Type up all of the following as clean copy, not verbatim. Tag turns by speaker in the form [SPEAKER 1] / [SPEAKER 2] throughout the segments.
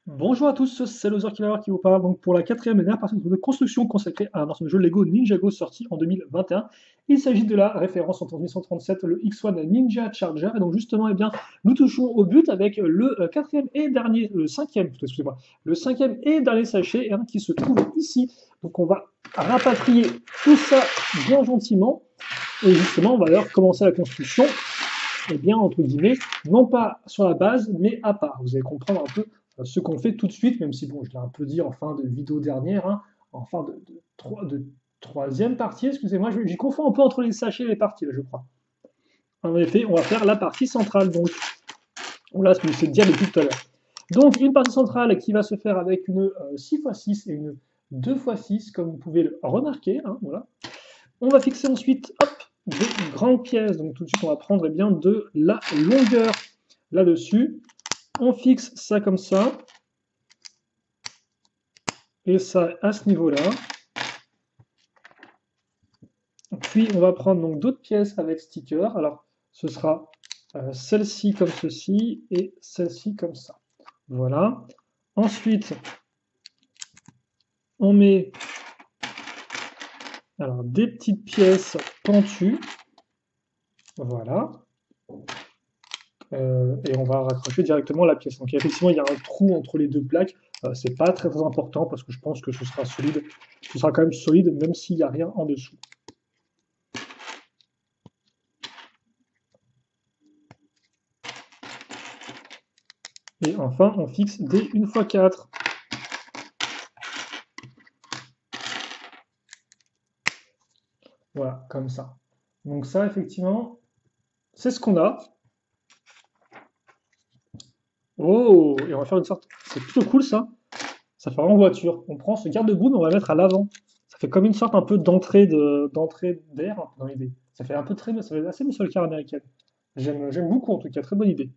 [SPEAKER 1] Bonjour à tous, c'est Loser Killer qui vous parle donc pour la quatrième et dernière partie de construction consacrée à un ancien jeu Lego Ninjago sorti en 2021. Il s'agit de la référence en 1937, le X1 Ninja Charger. Et donc justement, eh bien, nous touchons au but avec le quatrième et dernier, le cinquième, plutôt, excusez-moi, le cinquième et dernier sachet hein, qui se trouve ici. Donc on va rapatrier tout ça bien gentiment. Et justement, on va alors commencer la construction eh bien, entre guillemets, non pas sur la base, mais à part. Vous allez comprendre un peu ce qu'on fait tout de suite, même si, bon, je l'ai un peu dit en fin de vidéo dernière, hein, en fin de troisième partie, excusez-moi, j'y confonds un peu entre les sachets et les parties, là, je crois. En effet, on va faire la partie centrale, donc, là, ce que j'essaie de dire depuis tout à l'heure. Donc, une partie centrale qui va se faire avec une 6x6 et une 2x6, comme vous pouvez le remarquer, hein, voilà. On va fixer ensuite, hop, des grandes pièces. Donc tout de suite, on va prendre eh bien, de la longueur là-dessus. On fixe ça comme ça. Et ça à ce niveau-là. Puis on va prendre donc d'autres pièces avec sticker. Alors ce sera celle-ci comme ceci et celle-ci comme ça. Voilà. Ensuite, on met alors, des petites pièces pentues. Voilà. Et on va raccrocher directement la pièce. Donc effectivement, il y a un trou entre les deux plaques. C'est pas très important parce que je pense que ce sera solide. Ce sera quand même solide même s'il n'y a rien en dessous. Et enfin, on fixe des 1x4. Voilà, comme ça. Donc ça, effectivement, c'est ce qu'on a. Oh, et on va faire une sorte... C'est plutôt cool ça. Ça fait vraiment voiture. On prend ce garde-boue, mais on va le mettre à l'avant. Ça fait comme une sorte un peu d'entrée d'air dans l'idée. Ça fait un peu très, ça fait assez muscle car américaine. J'aime beaucoup en tout cas, très bonne idée.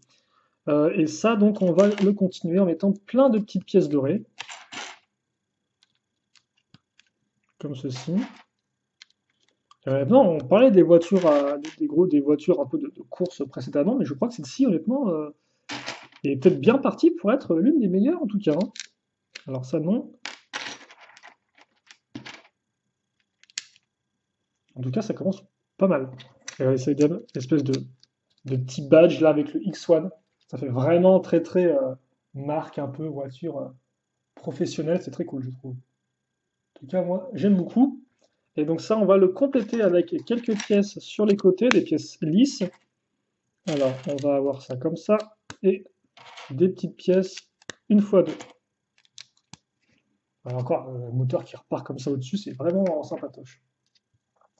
[SPEAKER 1] Et ça, donc, on va le continuer en mettant plein de petites pièces dorées, comme ceci. Non, on parlait des voitures, des voitures un peu de course précédemment, mais je crois que celle-ci, honnêtement, est peut-être bien partie pour être l'une des meilleures en tout cas, hein. Alors ça, non. En tout cas, ça commence pas mal. C'est une espèce de petit badge là avec le X1. Ça fait vraiment très très marque un peu voiture professionnelle. C'est très cool, je trouve. En tout cas, moi, j'aime beaucoup. Et donc ça, on va le compléter avec quelques pièces sur les côtés, des pièces lisses. Alors, on va avoir ça comme ça, et des petites pièces une fois deux. Alors encore, le moteur qui repart comme ça au-dessus, c'est vraiment sympatoche.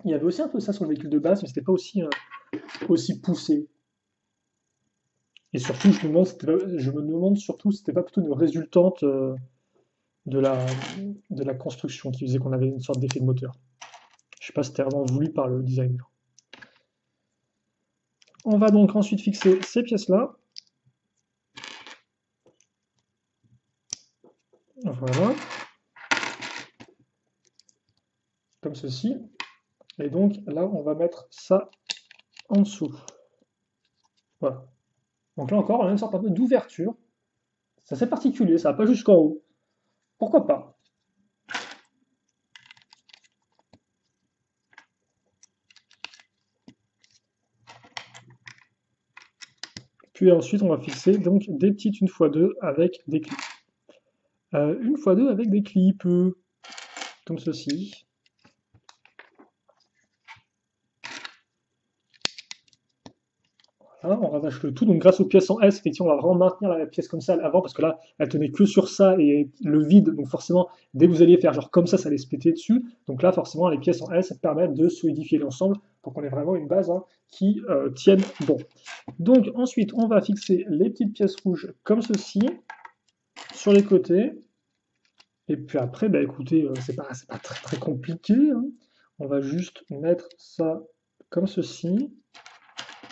[SPEAKER 1] Il y avait aussi un peu ça sur le véhicule de base, mais c'était pas aussi poussé. Et surtout, je me demande surtout si c'était pas plutôt une résultante de la, de la construction qui faisait qu'on avait une sorte d'effet de moteur. Je sais pas si c'était vraiment voulu par le designer. On va donc ensuite fixer ces pièces-là. Voilà, comme ceci. Et donc là, on va mettre ça en dessous. Voilà. Donc là encore, on a une sorte un peu d'ouverture. C'est assez particulier, ça va pas jusqu'en haut. Pourquoi pas? Puis ensuite, on va fixer donc des petites 1x2 avec des clips. 1x2 avec des clips, comme ceci. Voilà, on rattache le tout. Donc grâce aux pièces en S, effectivement, on va vraiment maintenir la pièce comme ça avant, parce que là, elle tenait que sur ça et le vide. Donc forcément, dès que vous alliez faire genre comme ça allait se péter dessus. Donc là, forcément, les pièces en S permettent de solidifier l'ensemble pour qu'on ait vraiment une base hein, qui tienne bon. Donc ensuite, on va fixer les petites pièces rouges comme ceci, sur les côtés. Et puis après, bah écoutez, c'est pas très, très compliqué, hein. On va juste mettre ça comme ceci.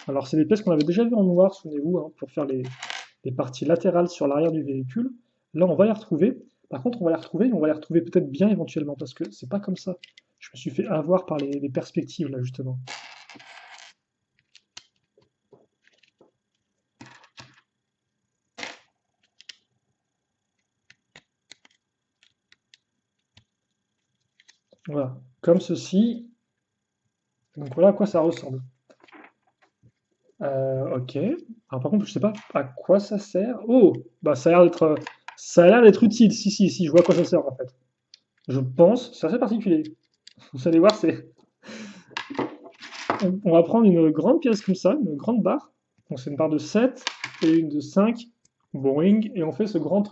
[SPEAKER 1] Alors c'est des pièces qu'on avait déjà vues en noir, souvenez-vous, hein, pour faire les parties latérales sur l'arrière du véhicule. Là, on va les retrouver. Par contre, on va les retrouver, mais on va les retrouver peut-être bien éventuellement, parce que c'est pas comme ça. Je me suis fait avoir par les perspectives, là, justement. Voilà, comme ceci. Donc voilà à quoi ça ressemble. Ok. Alors par contre, je sais pas à quoi ça sert. Oh, bah ça a l'air d'être utile. Si, si, si, je vois à quoi ça sert en fait. Je pense, c'est assez particulier. Vous allez voir, on va prendre une grande pièce comme ça, une grande barre. Donc c'est une barre de 7 et une de 5. Boring. Et on fait ce grand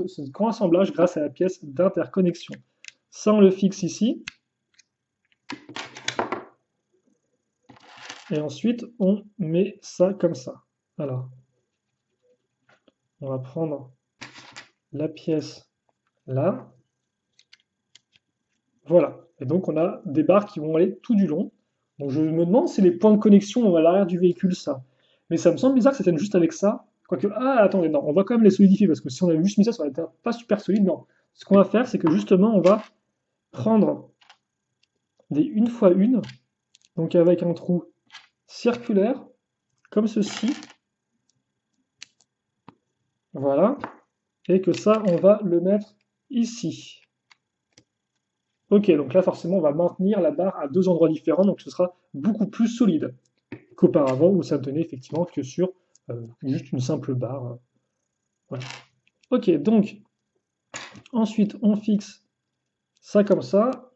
[SPEAKER 1] assemblage grâce à la pièce d'interconnexion. Ça, on le fixe ici. Et ensuite, on met ça comme ça. Alors, on va prendre la pièce là. Voilà. Et donc, on a des barres qui vont aller tout du long. Donc, je me demande si les points de connexion vont à l'arrière du véhicule, ça. Mais ça me semble bizarre que ça tienne juste avec ça. Quoique, ah, attendez, non, on va quand même les solidifier parce que si on avait juste mis ça, ça aurait été pas super solide. Non. Ce qu'on va faire, c'est que justement, on va prendre des une fois une, donc avec un trou circulaire, comme ceci. Voilà. Et que ça, on va le mettre ici. Ok, donc là, forcément, on va maintenir la barre à deux endroits différents, donc ce sera beaucoup plus solide qu'auparavant, où ça ne tenait effectivement que sur juste une simple barre. Voilà. Ok, donc ensuite, on fixe ça comme ça.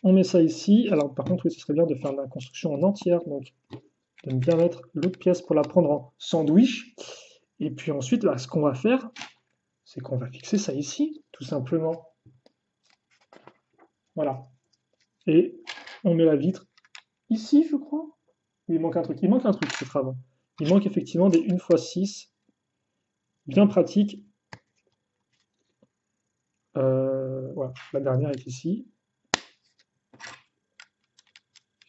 [SPEAKER 1] On met ça ici. Alors, par contre, oui, ce serait bien de faire la construction en entière, donc de bien mettre l'autre pièce pour la prendre en sandwich. Et puis ensuite, là, ce qu'on va faire, c'est qu'on va fixer ça ici, tout simplement. Voilà. Et on met la vitre ici, je crois. Il manque un truc. Il manque un truc, peut-être avant. Il manque effectivement des 1x6 bien pratiques. Voilà, la dernière est ici.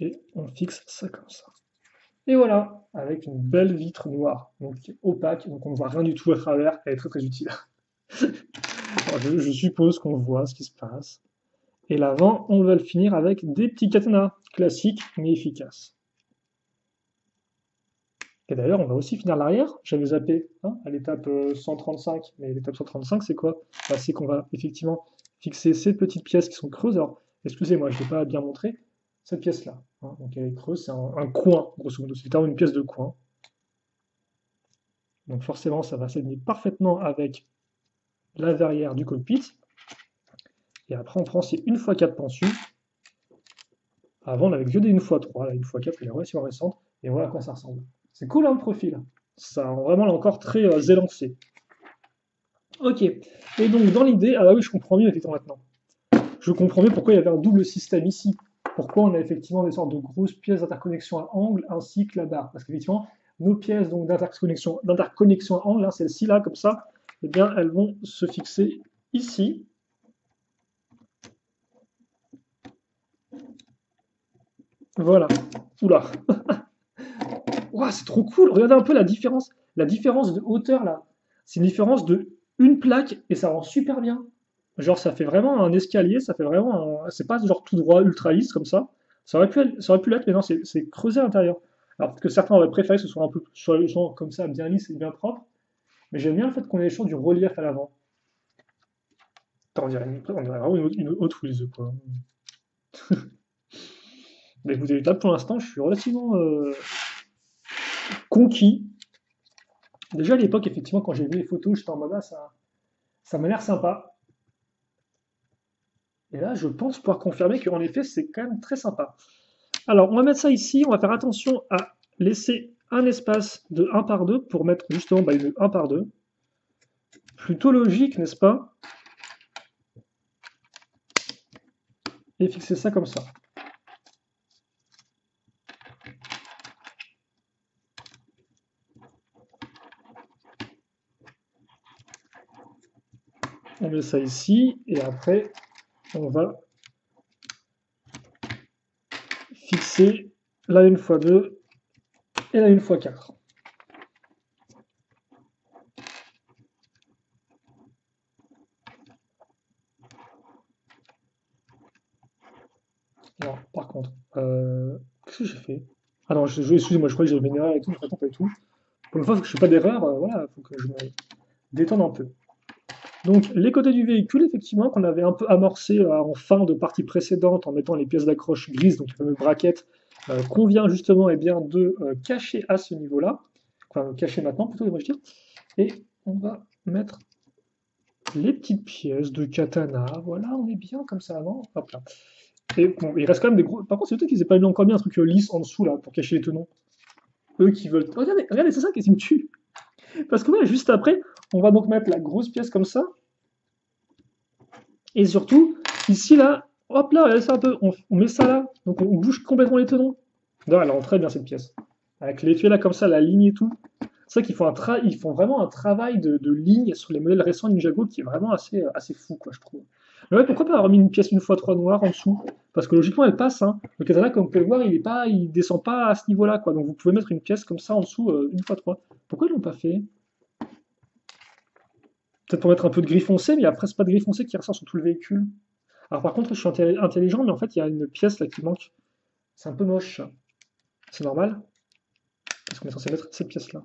[SPEAKER 1] Et on fixe ça comme ça. Et voilà, avec une belle vitre noire, donc qui est opaque, donc on ne voit rien du tout à travers. Elle est très très utile. Alors, je suppose qu'on voit ce qui se passe. Et l'avant, on va le finir avec des petits cadenas classiques mais efficaces. Et d'ailleurs, on va aussi finir l'arrière. J'avais zappé hein, à l'étape 135. Mais l'étape 135, c'est quoi? Bah, c'est qu'on va effectivement fixer ces petites pièces qui sont creuses. Alors, excusez-moi, je ne l'ai pas bien montré. Cette pièce-là. Hein, donc elle est creuse, c'est un coin, grosso modo. C'est littéralement une pièce de coin. Donc forcément, ça va s'aligner parfaitement avec la verrière du cockpit. Et après, on prend ces 1x4 pensus. Avant, on avait que des 1x3. La 1x4, elle est relativement récente. Et voilà à quoi ça ressemble. C'est cool, hein, le profil. Ça rend vraiment là encore très élancé. Ok. Et donc, dans l'idée, ah bah oui, je comprends mieux effectivement maintenant. Je comprends mieux pourquoi il y avait un double système ici. Pourquoi on a effectivement des sortes de grosses pièces d'interconnexion à angle ainsi que la barre. Parce qu'effectivement, nos pièces d'interconnexion à angle, hein, celles-ci là, comme ça, eh bien, elles vont se fixer ici. Voilà. Oula. Ouah, c'est trop cool. Regardez un peu la différence. La différence de hauteur là. C'est une différence de une plaque et ça rend super bien. Genre, ça fait vraiment un escalier, ça fait vraiment un... C'est pas genre tout droit, ultra lisse comme ça. Ça aurait pu l'être, mais non, c'est creusé à l'intérieur. Alors, peut-être que certains auraient préféré que ce soit un peu genre, comme ça, bien lisse et bien propre. Mais j'aime bien le fait qu'on ait les champs du relief à l'avant. On dirait vraiment une Hot Wheels, quoi. Mais écoutez, là, pour l'instant, je suis relativement conquis. Déjà, à l'époque, effectivement, quand j'ai vu les photos, j'étais en mode, ah, ça m'a l'air sympa. Et là, je pense pouvoir confirmer qu'en effet, c'est quand même très sympa. Alors, on va mettre ça ici. On va faire attention à laisser un espace de 1 par 2 pour mettre justement une 1 par 2. Plutôt logique, n'est-ce pas? Et fixer ça comme ça. On met ça ici. Et après, on va fixer la 1x2 et la 1x4. Alors, par contre, qu'est-ce que j'ai fait? Ah non, excusez-moi, je crois que j'ai fait une erreur et tout, je ne pas du tout. Pour une fois, il faut que je ne fais pas d'erreur, voilà, il faut que je me détende un peu. Donc les côtés du véhicule, effectivement, qu'on avait un peu amorcé en fin de partie précédente en mettant les pièces d'accroche grises, donc les fameuses braquettes, qu'on vient justement bien, de cacher à ce niveau-là, enfin cacher maintenant plutôt, devrais-je dire, et on va mettre les petites pièces de katana, voilà, on est bien comme ça, non? Hop là. Et bon, il reste quand même des gros. Par contre, c'est peut-être qu'ils aient pas mis encore bien un truc lisse en dessous là pour cacher les tenons. Eux qui veulent. Regardez, regardez, c'est ça qui me tue. Parce que ouais, juste après, on va donc mettre la grosse pièce comme ça. Et surtout, ici là, hop là, regardez ça un peu, on met ça là. Donc on bouge complètement les tenons. D'ailleurs, elle rend très bien cette pièce. Avec l'effet là comme ça, la ligne et tout. C'est vrai qu'ils font, ils font vraiment un travail de ligne sur les modèles récents Ninjago qui est vraiment assez fou, quoi, je trouve. Mais ouais, pourquoi pas avoir mis une pièce une fois 3 noire en dessous? Parce que logiquement, elle passe, hein. Le katana, comme vous pouvez le voir, il descend pas à ce niveau-là, quoi. Donc vous pouvez mettre une pièce comme ça en dessous, une fois 3. Pourquoi ils l'ont pas fait? Peut-être pour mettre un peu de gris foncé, mais il n'y a presque pas de gris foncé qui ressort sur tout le véhicule. Alors par contre, je suis intelligent, mais en fait, il y a une pièce là qui manque. C'est un peu moche. C'est normal, parce qu'on est censé mettre cette pièce-là.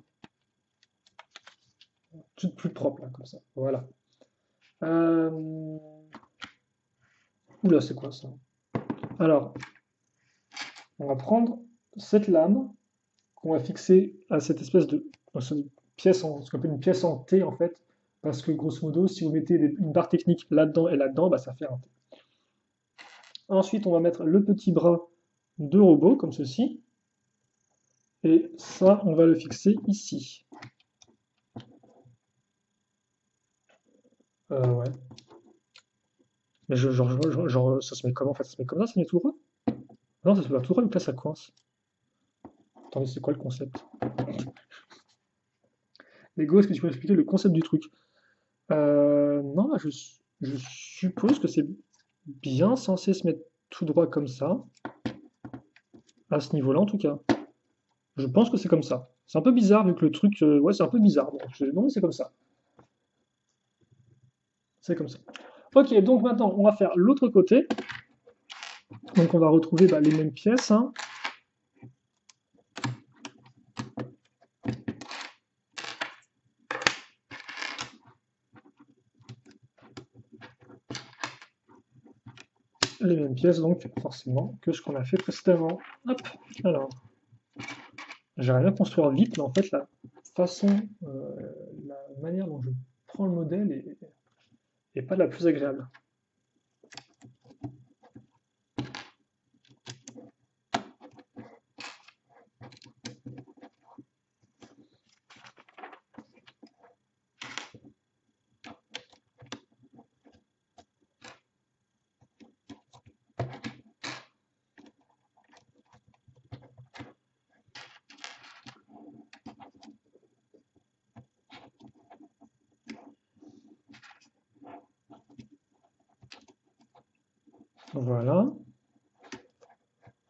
[SPEAKER 1] Tout plus propre, là, comme ça. Voilà. Euh... Oula, c'est quoi ça? Alors, on va prendre cette lame qu'on va fixer à cette espèce de cette pièce, ce qu'on appelle une pièce en T en fait, parce que grosso modo, si vous mettez une barre technique là-dedans et là-dedans, bah, ça fait un T. Ensuite, on va mettre le petit bras de robot, comme ceci, et ça, on va le fixer ici. Ouais. Mais genre, ça se met comment? En fait, ça se met comme ça se met tout droit? Non, ça se met pas tout droit, donc là, ça coince. Attendez, c'est quoi le concept? Lego, est-ce que tu peux expliquer le concept du truc? Non, bah, je suppose que c'est bien censé se mettre tout droit comme ça, à ce niveau-là en tout cas. Je pense que c'est comme ça. C'est un peu bizarre vu que le truc, ouais, c'est un peu bizarre. Donc, non, mais c'est comme ça. C'est comme ça. Ok, donc maintenant, on va faire l'autre côté. Donc, on va retrouver bah, les mêmes pièces, hein. Les mêmes pièces, donc, forcément, que ce qu'on a fait précédemment. Hop, alors. J'aimerais bien construire vite, mais en fait, la façon, la manière dont je prends le modèle est pas la plus agréable. Voilà.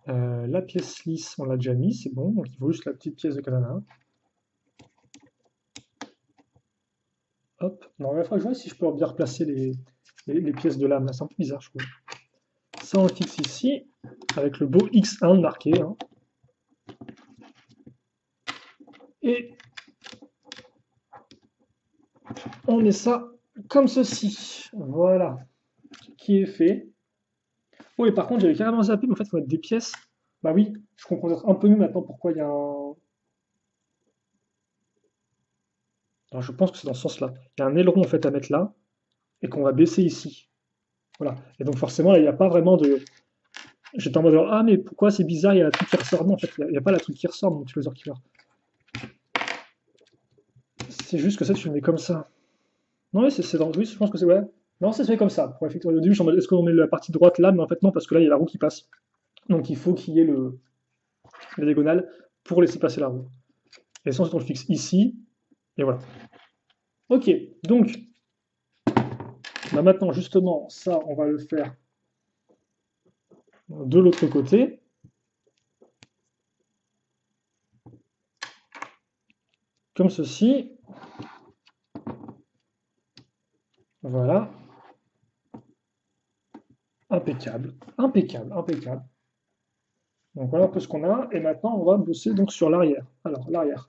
[SPEAKER 1] La pièce lisse, on l'a déjà mis, c'est bon. Donc il faut juste la petite pièce de katana. Hop. Non, il va falloir que je vois si je peux bien replacer les pièces de lame. Là, c'est un peu bizarre, je trouve. Ça, on le fixe ici, avec le beau X1 marqué, hein. Et on met ça comme ceci. Voilà. Qui est fait. Oh, et par contre, j'avais carrément zappé, mais en fait, il faut mettre des pièces. Bah oui, je comprends peut-être un peu mieux maintenant pourquoi il y a un. Alors, je pense que c'est dans ce sens-là. Il y a un aileron en fait à mettre là, et qu'on va baisser ici. Voilà. Et donc forcément, là, il n'y a pas vraiment de. J'étais en mode ah mais pourquoi c'est bizarre, il y a la truc qui ressort. Non, en fait, il n'y a pas la truc qui ressort dans mon Tylosaur Killer. C'est juste que ça, tu le mets comme ça. Non, oui, c'est dans. Oui, je pense que c'est ouais. Non, ça se fait comme ça. Pour effectivement, au début, je suis en mode est-ce qu'on met la partie droite là, mais en fait non, parce que là, il y a la roue qui passe. Donc il faut qu'il y ait la diagonale pour laisser passer la roue. Et ça, ensuite, on le fixe ici, et voilà. Ok, donc bah maintenant, justement, ça, on va le faire de l'autre côté. Comme ceci. Voilà. Impeccable. Impeccable, impeccable. Donc voilà un peu ce qu'on a. Et maintenant, on va bosser donc sur l'arrière. Alors, l'arrière.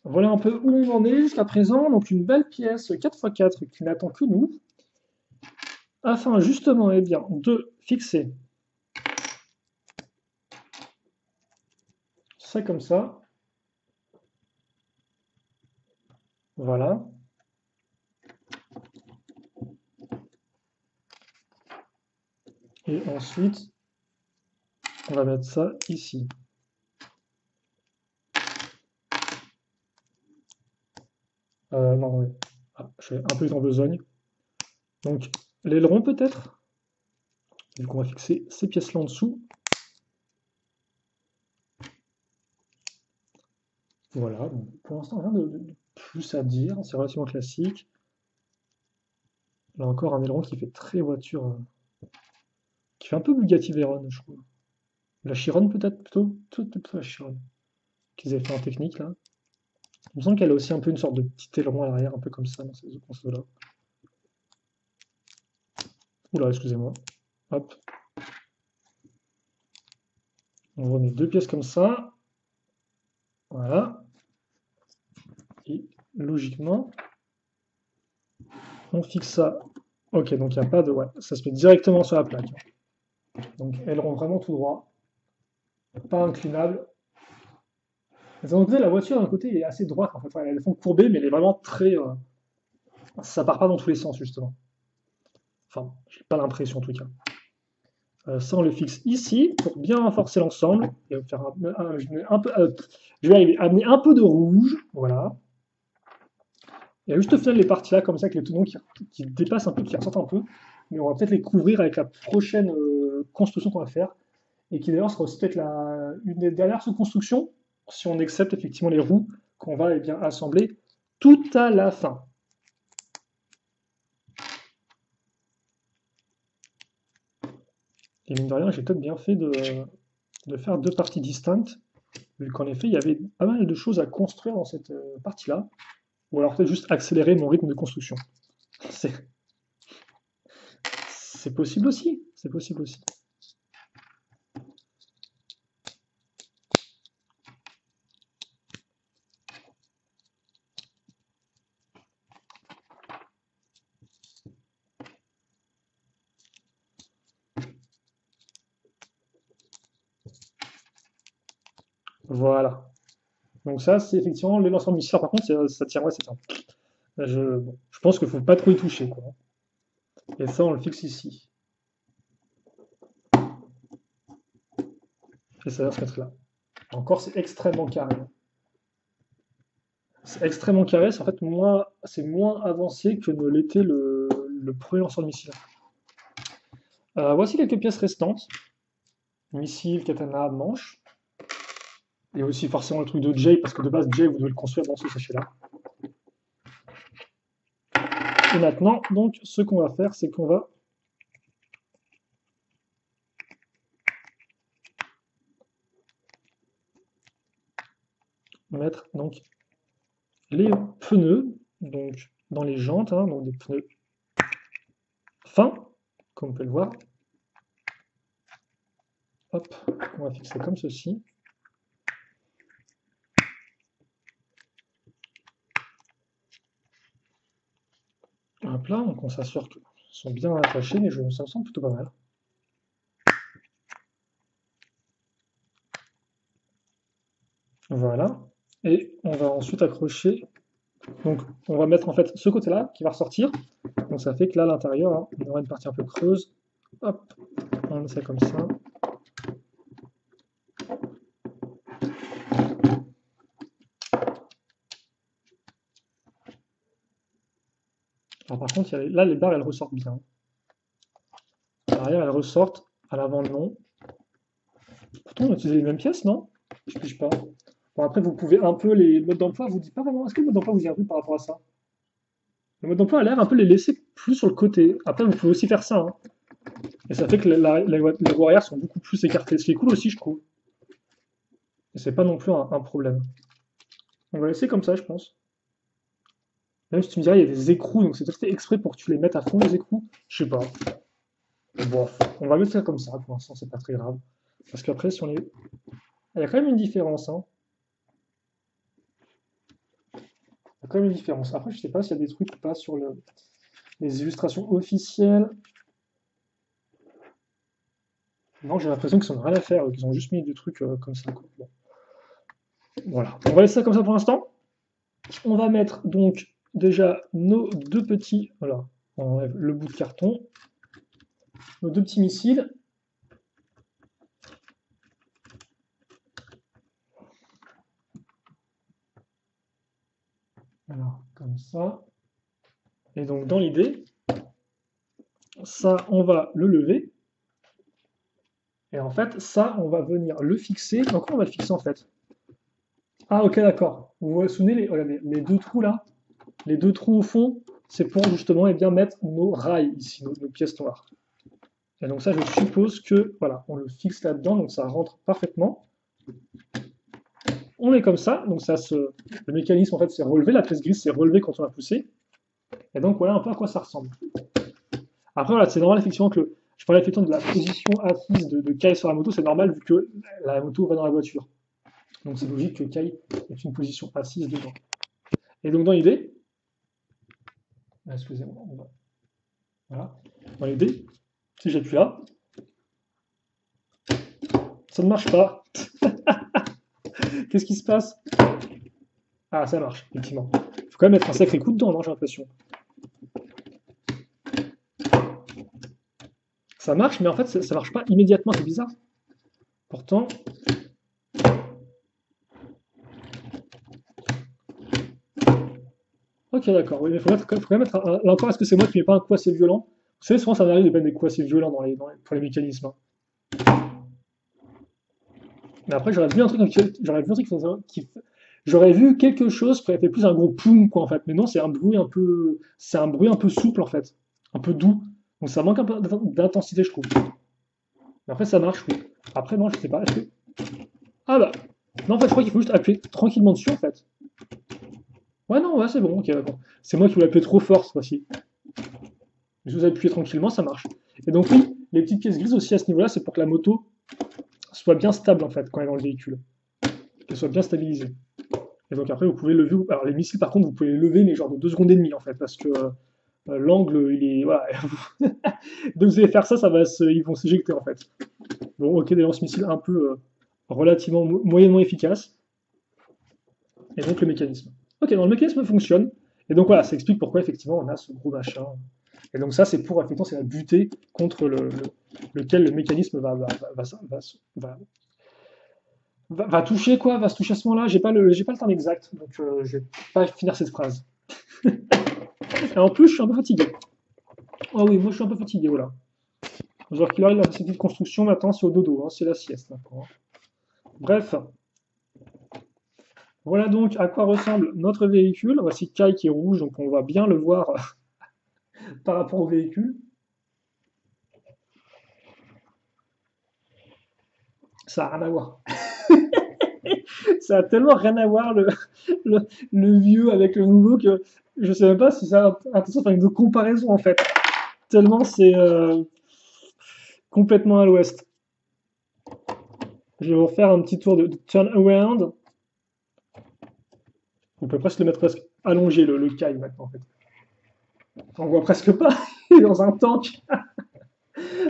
[SPEAKER 1] Voilà un peu où on en est jusqu'à présent. Donc une belle pièce 4x4 qui n'attend que nous, afin justement eh bien, de fixer ça comme ça. Voilà. Et ensuite, on va mettre ça ici. Non, ouais. Ah, je suis un peu en besogne. Donc, l'aileron peut-être. Du coup, on va fixer ces pièces-là en dessous. Voilà. Bon, pour l'instant, rien de plus à dire. C'est relativement classique. Là encore, un aileron qui fait très voiture. Qui fait un peu Bugatti Veyron, je trouve. La Chiron peut-être plutôt. Plutôt la Chiron. Qu'ils avaient fait en technique là. Il me semble qu'elle a aussi un peu une sorte de petit aileron à l'arrière, un peu comme ça dans ces consoles-là. Oula, excusez-moi. Hop. On remet deux pièces comme ça. Voilà. Et logiquement, on fixe ça. Ok, donc il n'y a pas de. Ouais, ça se met directement sur la plaque. Donc aileron vraiment tout droit. Pas inclinable. D'un côté, la voiture, d'un côté, est assez droite en fait. Ouais, elle a des fonds courbés, mais elle est vraiment très. Ça part pas dans tous les sens, justement. Enfin, j'ai pas l'impression en tout cas. Ça, on le fixe ici pour bien renforcer l'ensemble. Et faire je vais arriver, amener un peu de rouge. Voilà. Et juste au final, les parties là, comme ça, avec les tenons qui dépassent un peu, qui ressortent un peu. Mais on va peut-être les couvrir avec la prochaine construction qu'on va faire. Et qui d'ailleurs sera aussi peut-être une des dernières sous-constructions, si on accepte effectivement les roues qu'on va eh bien, assembler tout à la fin. Et mine de rien, j'ai peut-être bien fait de faire deux parties distinctes, vu qu'en effet, il y avait pas mal de choses à construire dans cette partie-là. Ou alors peut-être juste accélérer mon rythme de construction. C'est c'est possible aussi. C'est possible aussi. Voilà. Donc ça, c'est effectivement les lanceurs de missiles. Par contre, ça tient, ouais, c'est ça. Bon, je pense qu'il ne faut pas trop y toucher, quoi. Et ça, on le fixe ici. Et ça va se mettre là. Encore, c'est extrêmement carré. C'est extrêmement carré, c'est en fait c'est moins avancé que ne l'était le premier lanceur de missile. Voici quelques pièces restantes. Missile, katana, manche. Et aussi forcément le truc de Jay, parce que de base, Jay, vous devez le construire dans ce sachet-là. Et maintenant, donc, ce qu'on va faire, c'est qu'on va mettre donc les pneus donc, dans les jantes, hein, donc des pneus fins, comme vous pouvez le voir. Hop, on va fixer comme ceci. Hop là, donc on s'assure qu'ils sont bien attachés, mais ça me semble plutôt pas mal. Voilà. Et on va ensuite accrocher. Donc on va mettre en fait ce côté-là qui va ressortir. Donc ça fait que là, à l'intérieur, hein, on aura une partie un peu creuse. Hop, on met ça comme ça. Alors par contre, là, les barres, elles ressortent bien. À l'arrière, elles ressortent. À l'avant, non. Pourtant, on a utilisé les mêmes pièces, non? Je ne pas. Bon, après, vous pouvez un peu les modes d'emploi, vous dites pas vraiment. Est-ce que le mode d'emploi vous dit un truc par rapport à ça? Le mode d'emploi a l'air un peu les laisser plus sur le côté. Après, vous pouvez aussi faire ça, hein. Et ça fait que les roues arrière sont beaucoup plus écartées. Ce qui est cool aussi, je trouve. Et c'est pas non plus un problème. On va laisser comme ça, je pense. Même si tu me dirais, il y a des écrous, donc c'est peut-être fait exprès pour que tu les mettes à fond, les écrous. Je sais pas. Bon, on va le faire comme ça, pour l'instant, c'est pas très grave. Parce qu'après, si on les. Il y a quand même une différence, hein. quand même une différence. Après, je sais pas s'il y a des trucs ou pas sur les illustrations officielles. Non, j'ai l'impression qu'ils n'ont rien à faire, qu'ils ont juste mis des trucs comme ça, quoi. Bon, voilà. On va laisser ça comme ça pour l'instant. On va mettre donc déjà nos deux petits. Voilà, on enlève le bout de carton. Nos deux petits missiles. Alors, comme ça. Et donc, dans l'idée, ça, on va le lever. Et en fait, ça, on va venir le fixer. Donc, comment on va le fixer en fait? Ah, ok, d'accord. Vous vous souvenez, regardez, les deux trous là, les deux trous au fond, c'est pour justement eh bien, mettre nos rails ici, nos pièces noires. Et donc ça, je suppose que, voilà, on le fixe là-dedans, donc ça rentre parfaitement. On est comme ça, donc le mécanisme en fait s'est relevé, la pièce grise s'est relevée quand on l'a poussé. Et donc voilà un peu à quoi ça ressemble. Après voilà, c'est normal effectivement que je parlais effectivement de la position assise de Kai sur la moto, c'est normal vu que la moto va dans la voiture. Donc c'est logique que Kai ait une position assise dedans. Et donc dans l'idée, excusez-moi, voilà, dans l'idée, si j'appuie là, ça ne marche pas. Qu'est-ce qui se passe? Ah, ça marche, effectivement. Il faut quand même mettre un sacré coup dedans, non, j'ai l'impression. Ça marche, mais en fait, ça marche pas immédiatement, c'est bizarre. Pourtant... Ok, d'accord, oui, mais il faut quand même mettre là encore, est-ce que c'est moi qui mets pas un coup assez violent? Vous savez, souvent ça m'arrive de mettre des coups assez violents pour les mécanismes, hein. Mais après, j'aurais vu un truc j'aurais vu quelque chose qui aurait fait plus un gros poum, quoi, en fait. Mais non, c'est un bruit un peu souple, en fait. Un peu doux. Donc ça manque un peu d'intensité, je trouve. Mais après, ça marche, oui. Après, non, je sais pas. Ah bah, non, en fait, je crois qu'il faut juste appuyer tranquillement dessus, en fait. Ouais, non, ouais, c'est bon, ok, d'accord. C'est moi qui voulais appuyer trop fort, cette fois-ci. Si vous appuyez tranquillement, ça marche. Et donc, oui, les petites pièces grises aussi à ce niveau-là, c'est pour que la moto soit bien stable, en fait, quand elle est dans le véhicule. Qu'elle soit bien stabilisée. Et donc après, vous pouvez lever. Alors les missiles, par contre, vous pouvez les lever, mais genre de 2 secondes et demie, en fait, parce que l'angle, il est. Voilà. Donc vous allez faire ça, ils vont s'éjecter, en fait. Bon, ok, des lance-missiles un peu relativement moyennement efficaces. Et donc le mécanisme. Ok, donc le mécanisme fonctionne. Et donc voilà, ça explique pourquoi effectivement on a ce gros machin. Et donc ça, c'est pour effectivement, c'est la butée contre lequel le mécanisme va toucher quoi, va se toucher à ce moment-là. J'ai pas le terme exact, donc je vais pas finir cette phrase. Et en plus, je suis un peu fatigué. Ah oui, moi je suis un peu fatigué, voilà. Genre qu'il arrive à cette petite construction maintenant, c'est au dodo, hein, c'est la sieste maintenant, hein. Bref, voilà donc à quoi ressemble notre véhicule. Voici Kai qui est rouge, donc on va bien le voir par rapport au véhicule. Ça n'a rien à voir. Ça a tellement rien à voir le, le vieux avec le nouveau que je sais même pas si ça a intéressant de faire une comparaison en fait. Tellement c'est complètement à l'ouest. Je vais vous refaire un petit tour de turn around. On peut presque le mettre presque allongé le Kai maintenant en fait. On voit presque pas, il est dans un tank.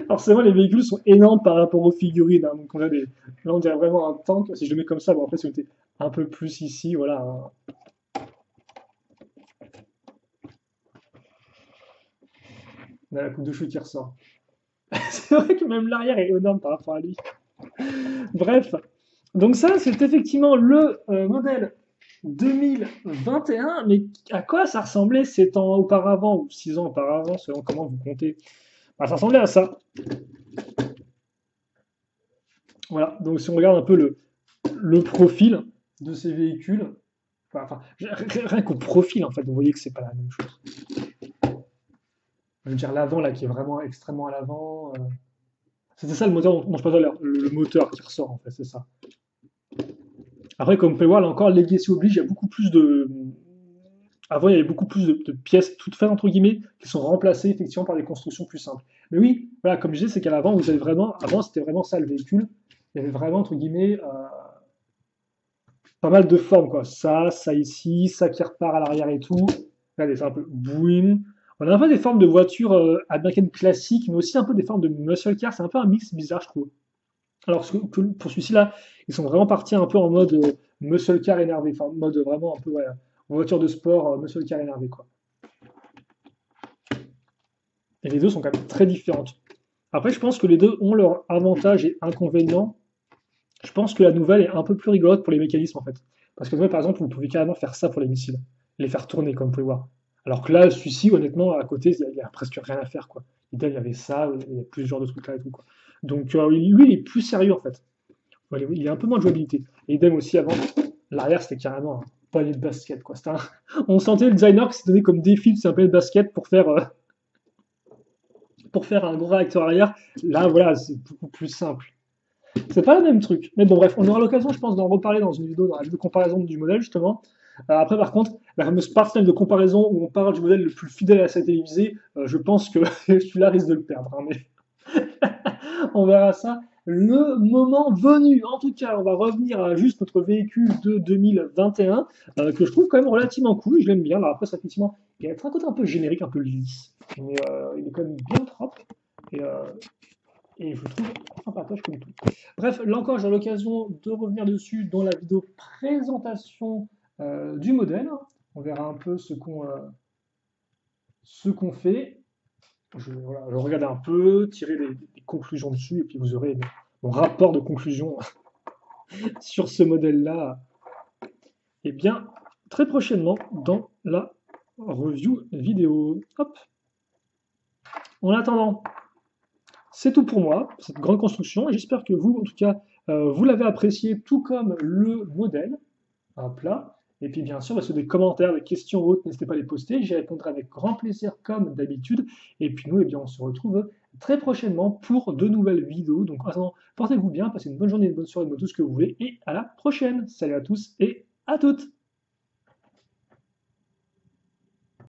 [SPEAKER 1] Forcément les véhicules sont énormes par rapport aux figurines, hein. Donc là on dirait vraiment un tank. Si je le mets comme ça, bon après si on était un peu plus ici, voilà, hein. On a la coupe de cheveux qui ressort. C'est vrai que même l'arrière est énorme par rapport à lui. Bref, donc ça, c'est effectivement le modèle 2021, mais à quoi ça ressemblait 7 ans auparavant ou 6 ans auparavant, selon comment vous comptez? Bah, ça ressemblait à ça. Voilà, donc si on regarde un peu le profil de ces véhicules, rien qu'au profil, en fait, vous voyez que c'est pas la même chose. Je veux dire, l'avant, là, qui est vraiment extrêmement à l'avant. C'était ça le moteur dont je parlais tout à l'heure, le moteur qui ressort, en fait, c'est ça. Après, comme vous pouvez voir, là encore, Legacy oblige, il y a beaucoup plus de. Avant, il y avait beaucoup plus de pièces toutes faites, entre guillemets, qui sont remplacées effectivement par des constructions plus simples. Mais oui, voilà, comme je disais, c'est qu'à l'avant, vous avez vraiment. Avant, c'était vraiment ça le véhicule. Il y avait vraiment, entre guillemets, pas mal de formes, quoi. Ça ici, ça qui repart à l'arrière et tout. Regardez, c'est un peu boum. On a un peu des formes de voitures américaines classiques, mais aussi un peu des formes de muscle car. C'est un peu un mix bizarre, je trouve. Alors que pour celui-ci-là, ils sont vraiment partis un peu en mode muscle car énervé. Enfin, mode vraiment un peu, ouais, voiture de sport, muscle car énervé, quoi. Et les deux sont quand même très différentes. Après, je pense que les deux ont leurs avantages et inconvénients. Je pense que la nouvelle est un peu plus rigolote pour les mécanismes en fait. Parce que par exemple, vous pouvez carrément faire ça pour les missiles, les faire tourner comme vous pouvez voir. Alors que là, celui-ci, honnêtement, à côté, il y a presque rien à faire quoi. Il y avait ça, il y a plusieurs de trucs là et tout quoi. Donc lui, il est plus sérieux en fait. Il a un peu moins de jouabilité. Et idem aussi avant, l'arrière c'était carrément un panier de basket quoi. On sentait le designer qui s'est donné comme défi de c'est un panier de basket pour faire un gros réacteur arrière. Là, voilà, c'est beaucoup plus simple. C'est pas le même truc. Mais bon, bref, on aura l'occasion, je pense, d'en reparler dans une vidéo, dans la vidéo de comparaison du modèle, justement. Après, par contre, la fameuse partie de comparaison où on parle du modèle le plus fidèle à sa télévisée, je pense que celui-là risque de le perdre. Hein, mais on verra ça le moment venu. En tout cas, on va revenir à juste notre véhicule de 2021, que je trouve quand même relativement cool. Je l'aime bien. Alors après, ça, effectivement, il y a un côté un peu générique, un peu lisse. Mais il est quand même bien propre. Et, euh, et je le trouve sympatoche comme tout. Bref, là encore, j'ai l'occasion de revenir dessus dans la vidéo présentation du modèle. On verra un peu ce qu'on fait. Voilà, je regarde un peu, tirer des conclusions dessus, et puis vous aurez mon rapport de conclusion sur ce modèle-là, et bien très prochainement dans la review vidéo. Hop. En attendant, c'est tout pour moi, cette grande construction, et j'espère que vous, en tout cas, vous l'avez apprécié, tout comme le modèle. Hop là. Et puis bien sûr, sur des commentaires, des questions ou autres, n'hésitez pas à les poster, j'y répondrai avec grand plaisir comme d'habitude. Et puis nous, eh bien, on se retrouve très prochainement pour de nouvelles vidéos. Donc en attendant, portez-vous bien, passez une bonne journée, une bonne soirée, tout ce que vous voulez, et à la prochaine. Salut à tous et à toutes.